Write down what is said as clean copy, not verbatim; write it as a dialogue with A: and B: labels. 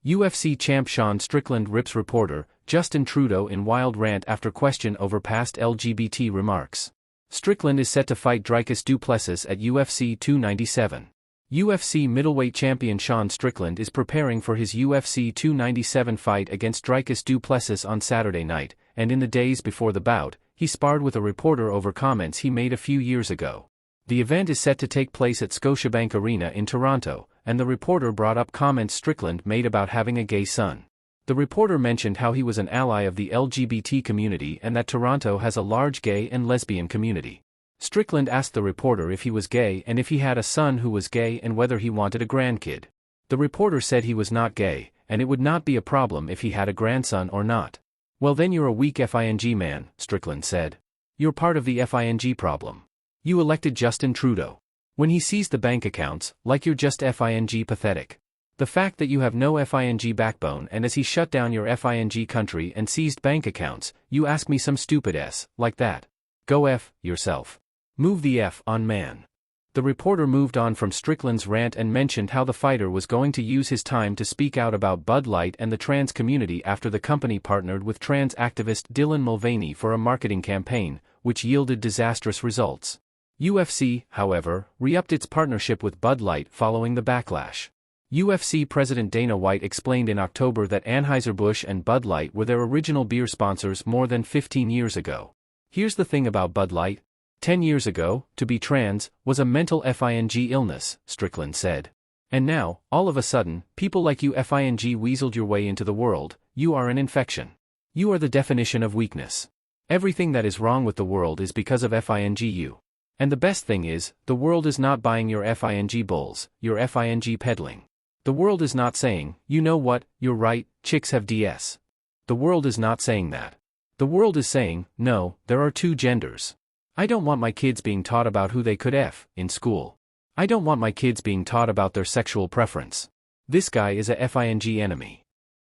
A: UFC champ Sean Strickland rips reporter Justin Trudeau in wild rant after question over past LGBT remarks. Strickland is set to fight Dricus du Plessis at UFC 297. UFC middleweight champion Sean Strickland is preparing for his UFC 297 fight against Dricus du Plessis on Saturday night, and in the days before the bout, he sparred with a reporter over comments he made a few years ago. The event is set to take place at Scotiabank Arena in Toronto, and the reporter brought up comments Strickland made about having a gay son. The reporter mentioned how he was an ally of the LGBT community and that Toronto has a large gay and lesbian community. Strickland asked the reporter if he was gay and if he had a son who was gay and whether he wanted a grandkid. The reporter said he was not gay, and it would not be a problem if he had a grandson or not. "Well, then you're a weak FING man," Strickland said. "You're part of the FING problem. You elected Justin Trudeau. When he seized the bank accounts, like you're just FING pathetic. The fact that you have no FING backbone, and as he shut down your FING country and seized bank accounts, you ask me some stupid s like that. Go F yourself. Move the F on, man." The reporter moved on from Strickland's rant and mentioned how the fighter was going to use his time to speak out about Bud Light and the trans community after the company partnered with trans activist Dylan Mulvaney for a marketing campaign, which yielded disastrous results. UFC, however, re-upped its partnership with Bud Light following the backlash. UFC President Dana White explained in October that Anheuser-Busch and Bud Light were their original beer sponsors more than 15 years ago. "Here's the thing about Bud Light. 10 years ago, to be trans was a mental FING illness," Strickland said. "And now, all of a sudden, people like you FING weaseled your way into the world. You are an infection. You are the definition of weakness. Everything that is wrong with the world is because of FINGU. And the best thing is, the world is not buying your FING bulls, your FING peddling. The world is not saying, you know what, you're right, chicks have DS. The world is not saying that. The world is saying, no, there are two genders. I don't want my kids being taught about who they could F in school. I don't want my kids being taught about their sexual preference. This guy is a FING enemy.